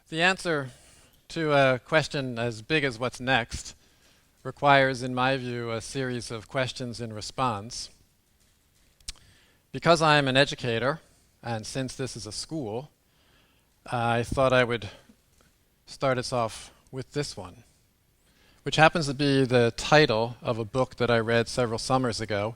The answer to a question as big as what's next requires, in my view, a series of questions in response. Because I am an educator, and since this is a school, I thought I would start us off with this one, which happens to be the title of a book that I read several summers ago,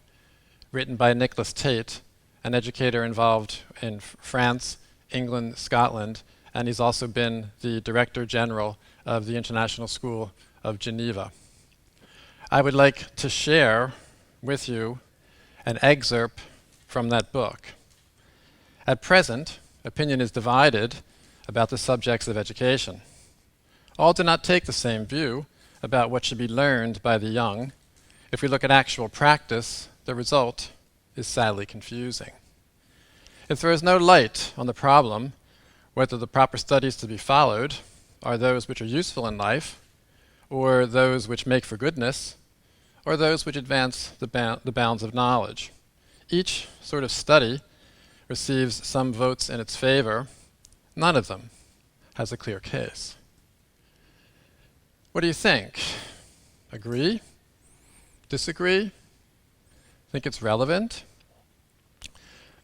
written by Nicholas Tate, an educator involved in France, England, Scotland, and he's also been the Director General of the International School of Geneva. I would like to share with you an excerpt from that book. At present, opinion is divided about the subjects of education. All do not take the same view about what should be learned by the young. If we look at actual practice, the result is sadly confusing. It throws no light on the problem whether the proper studies to be followed are those which are useful in life, or those which make for goodness, or those which advance the bounds of knowledge. Each sort of study receives some votes in its favor. None of them has a clear case. What do you think? Agree? Disagree? Think it's relevant?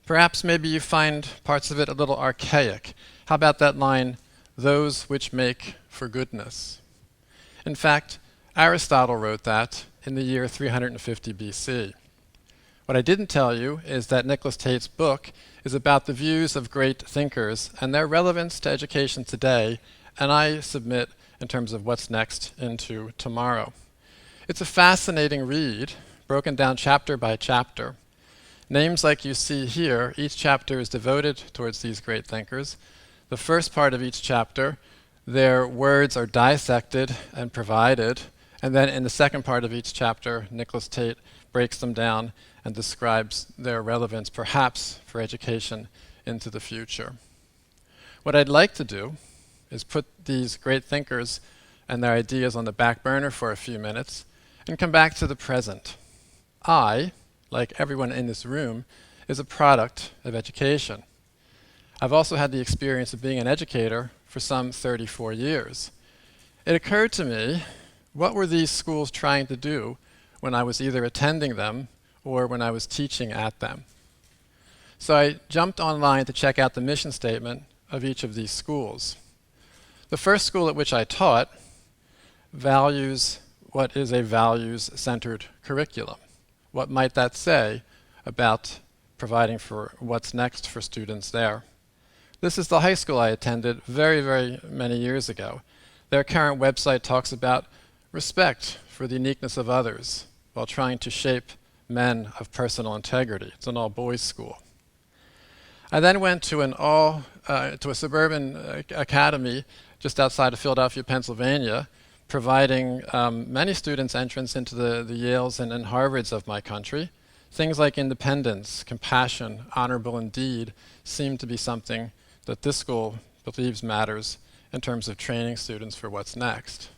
Perhaps maybe you find parts of it a little archaic. How about that line, those which make for goodness? In fact, Aristotle wrote that in the year 350 BC. What I didn't tell you is that Nicholas Tate's book is about the views of great thinkers and their relevance to education today, and I submit in terms of what's next into tomorrow. It's a fascinating read, broken down chapter by chapter. Names like you see here, each chapter is devoted towards these great thinkers. The first part of each chapter, their words are dissected and provided, and then in the second part of each chapter, Nicholas Tate breaks them down and describes their relevance, perhaps for education into the future. What I'd like to do is put these great thinkers and their ideas on the back burner for a few minutes and come back to the present. I, like everyone in this room, is a product of education. I've also had the experience of being an educator for some 34 years. It occurred to me, what were these schools trying to do when I was either attending them or when I was teaching at them? So I jumped online to check out the mission statement of each of these schools. The first school at which I taught values what is a values-centered curriculum. What might that say about providing for what's next for students there? This is the high school I attended very, very many years ago. Their current website talks about respect for the uniqueness of others while trying to shape men of personal integrity. It's an all-boys school. I then went to a suburban academy just outside of Philadelphia, Pennsylvania, providing many students entrance into the Yales and Harvards of my country. Things like independence, compassion, honorable indeed seem to be something that this school believes matters in terms of training students for what's next.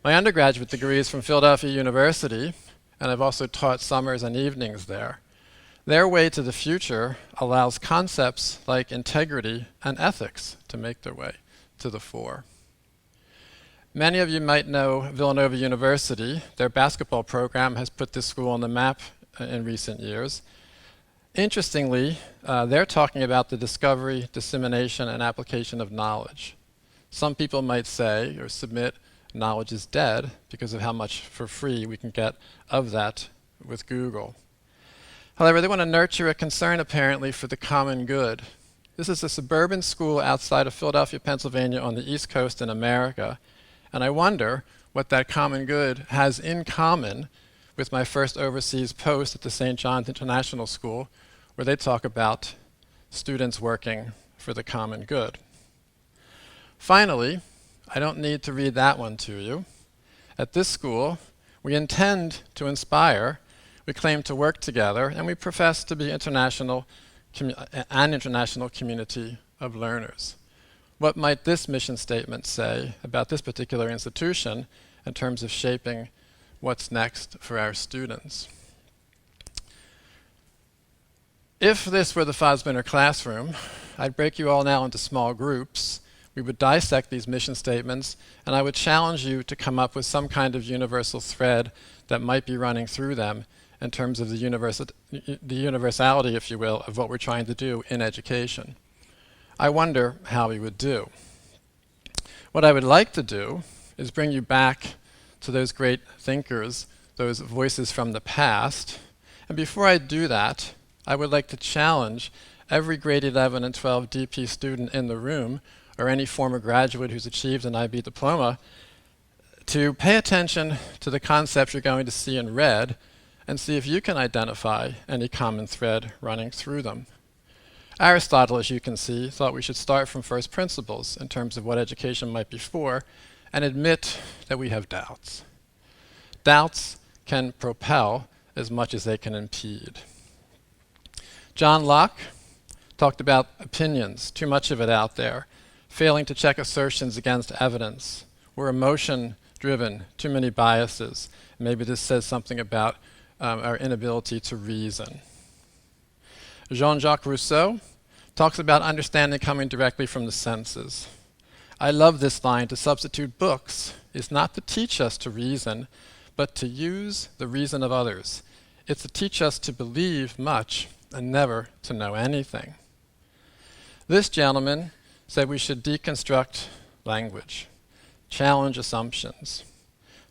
My undergraduate degree is from Philadelphia University, and I've also taught summers and evenings there. Their way to the future allows concepts like integrity and ethics to make their way to the fore. Many of you might know Villanova University. Their basketball program has put this school on the map in recent years. Interestingly, they're talking about the discovery, dissemination, and application of knowledge. Some people might say or submit knowledge is dead because of how much for free we can get of that with Google. However, they want to nurture a concern apparently for the common good. This is a suburban school outside of Philadelphia, Pennsylvania on the East Coast in America, and I wonder what that common good has in common with my first overseas post at the St. John's International School, where they talk about students working for the common good. Finally, I don't need to read that one to you. At this school, we intend to inspire, we claim to work together, and we profess to be an international community of learners. What might this mission statement say about this particular institution in terms of shaping what's next for our students? If this were the Fosbenner classroom, I'd break you all now into small groups We would dissect these mission statements, and I would challenge you to come up with some kind of universal thread that might be running through them in terms of the universality, if you will, of what we're trying to do in education. I wonder how we would do. What I would like to do is bring you back to those great thinkers, those voices from the past. And before I do that, I would like to challenge every grade 11 and 12 DP student in the room, or any former graduate who's achieved an IB diploma, to pay attention to the concepts you're going to see in red and see if you can identify any common thread running through them. Aristotle, as you can see, thought we should start from first principles in terms of what education might be for, and admit that we have doubts. Doubts can propel as much as they can impede. John Locke talked about opinions, too much of it out there, failing to check assertions against evidence. We're emotion-driven, too many biases. Maybe this says something about our inability to reason. Jean-Jacques Rousseau talks about understanding coming directly from the senses. I love this line: to substitute books is not to teach us to reason, but to use the reason of others. It's to teach us to believe much and never to know anything. This gentleman said we should deconstruct language, challenge assumptions.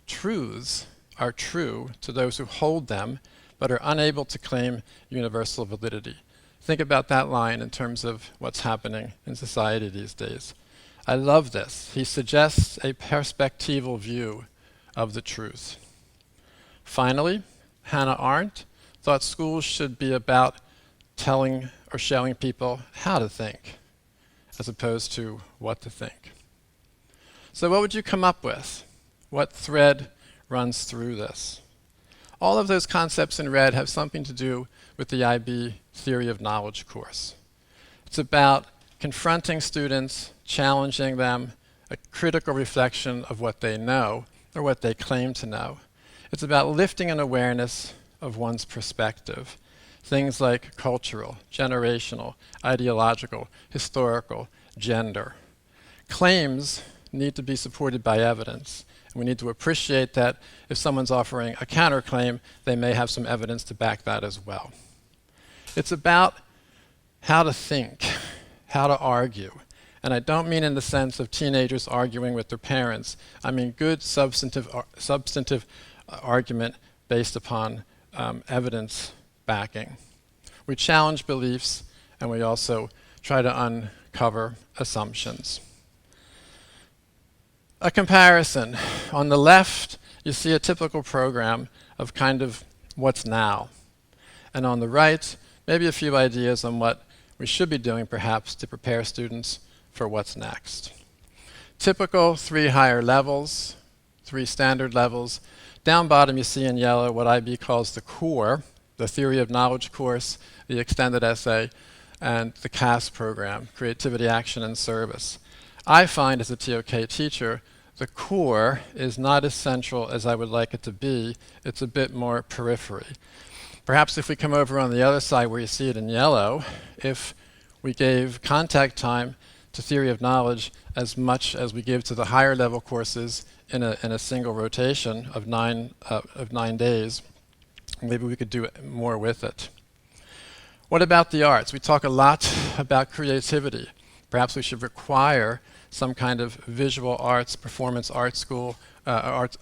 Truths are true to those who hold them, but are unable to claim universal validity. Think about that line in terms of what's happening in society these days. I love this. He suggests a perspectival view of the truth. Finally, Hannah Arendt thought schools should be about telling or showing people how to think, as opposed to what to think. So what would you come up with? What thread runs through this? All of those concepts in red have something to do with the IB Theory of Knowledge course. It's about confronting students, challenging them, a critical reflection of what they know or what they claim to know. It's about lifting an awareness of one's perspective. Things like cultural, generational, ideological, historical, gender. Claims need to be supported by evidence. And we need to appreciate that if someone's offering a counterclaim, they may have some evidence to back that as well. It's about how to think, how to argue. And I don't mean in the sense of teenagers arguing with their parents. I mean good substantive argument based upon evidence backing. We challenge beliefs, and we also try to uncover assumptions. A comparison. On the left, you see a typical program of kind of what's now. And on the right, maybe a few ideas on what we should be doing perhaps to prepare students for what's next. Typical 3 higher levels, 3 standard levels. Down bottom you see in yellow what IB calls the core, the Theory of Knowledge course, the extended essay, and the CAS program, Creativity, Action, and Service. I find as a TOK teacher, the core is not as central as I would like it to be. It's a bit more periphery. Perhaps if we come over on the other side where you see it in yellow, if we gave contact time to Theory of Knowledge as much as we give to the higher level courses in a single rotation of 9 days, maybe we could do more with it. What about the arts? We talk a lot about creativity. Perhaps we should require some kind of visual arts, performance art school, arts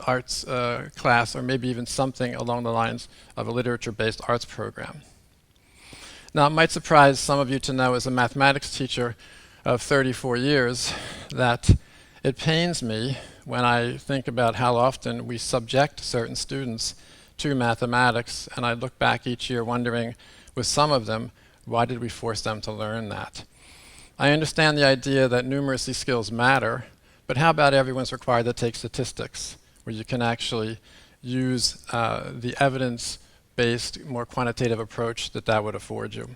class, or maybe even something along the lines of a literature-based arts program. Now, it might surprise some of you to know, as a mathematics teacher of 34 years, that it pains me when I think about how often we subject certain students to mathematics, and I look back each year wondering, with some of them, why did we force them to learn that? I understand the idea that numeracy skills matter, but how about everyone's required to take statistics, where you can actually use the evidence-based, more quantitative approach that would afford you.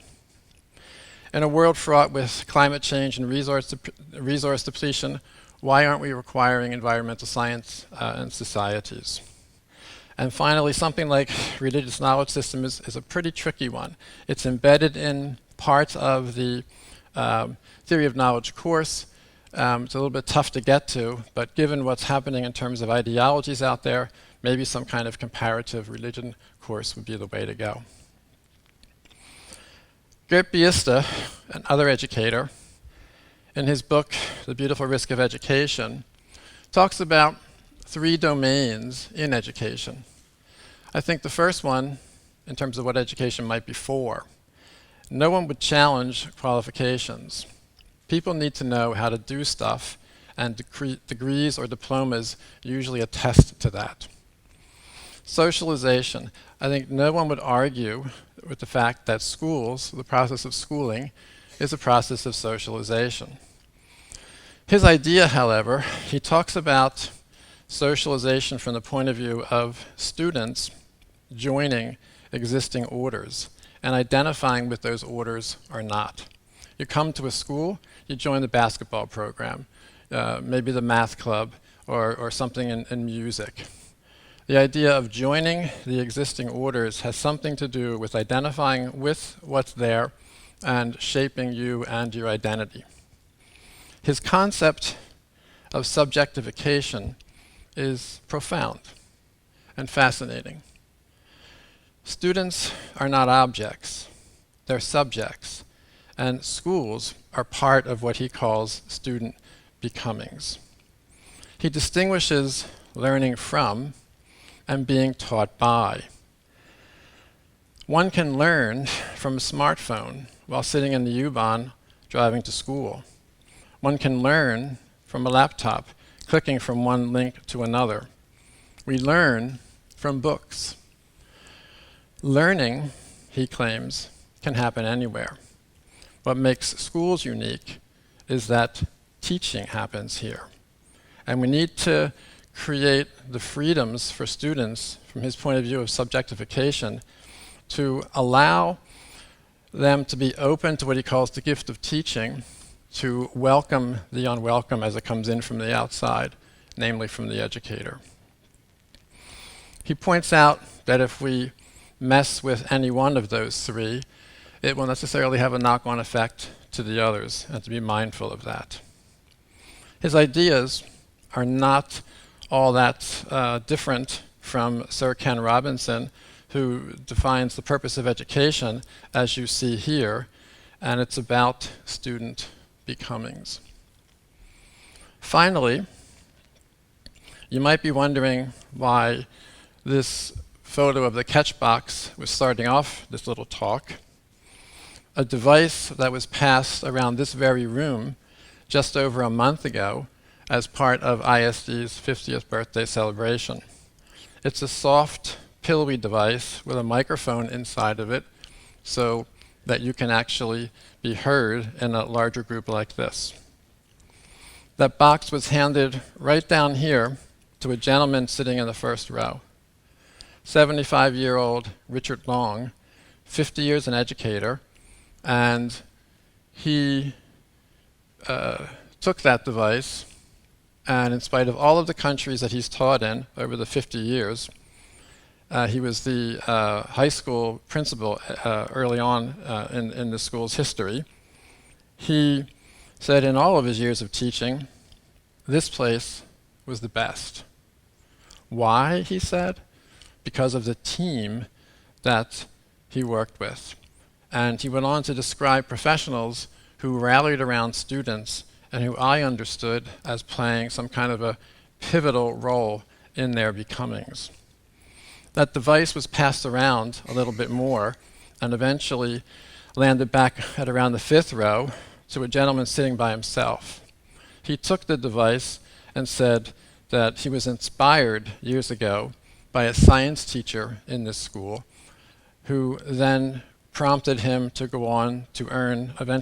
In a world fraught with climate change and resource depletion, why aren't we requiring environmental science in societies? And finally, something like religious knowledge system is a pretty tricky one. It's embedded in parts of the Theory of Knowledge course, It's a little bit tough to get to, but given what's happening in terms of ideologies out there, maybe some kind of comparative religion course would be the way to go. Gert Biesta, another educator, in his book, The Beautiful Risk of Education, talks about 3 domains in education. I think the first one, in terms of what education might be for, no one would challenge qualifications. People need to know how to do stuff, and degrees or diplomas usually attest to that. Socialization. I think no one would argue with the fact that schools, the process of schooling, is a process of socialization. His idea, however, he talks about socialization from the point of view of students joining existing orders and identifying with those orders or not. You come to a school, you join the basketball program, maybe the math club, or something in music. The idea of joining the existing orders has something to do with identifying with what's there and shaping you and your identity. His concept of subjectification is profound and fascinating. Students are not objects, they're subjects, and schools are part of what he calls student becomings. He distinguishes learning from and being taught by. One can learn from a smartphone while sitting in the U-Bahn driving to school. One can learn from a laptop, clicking from one link to another. We learn from books. Learning, he claims, can happen anywhere. What makes schools unique is that teaching happens here. And we need to create the freedoms for students, from his point of view of subjectification, to allow them to be open to what he calls the gift of teaching, to welcome the unwelcome as it comes in from the outside, namely from the educator. He points out that if we mess with any one of those 3, it will necessarily have a knock-on effect to the others, and to be mindful of that. His ideas are not all that different from Sir Ken Robinson, who defines the purpose of education as you see here, and it's about student becomings. Finally, you might be wondering why this photo of the catch box was starting off this little talk. A device that was passed around this very room just over a month ago as part of ISD's 50th birthday celebration. It's a soft, pillowy device with a microphone inside of it so that you can actually be heard in a larger group like this. That box was handed right down here to a gentleman sitting in the first row. 75-year-old Richard Long, 50 years an educator, and he took that device, and in spite of all of the countries that he's taught in over the 50 years, he was the high school principal early on in the school's history. He said in all of his years of teaching, this place was the best. Why, he said? Because of the team that he worked with. And he went on to describe professionals who rallied around students and who I understood as playing some kind of a pivotal role in their becomings. That device was passed around a little bit more and eventually landed back at around the 5th row to a gentleman sitting by himself. He took the device and said that he was inspired years ago by a science teacher in this school who then prompted him to go on to earn eventually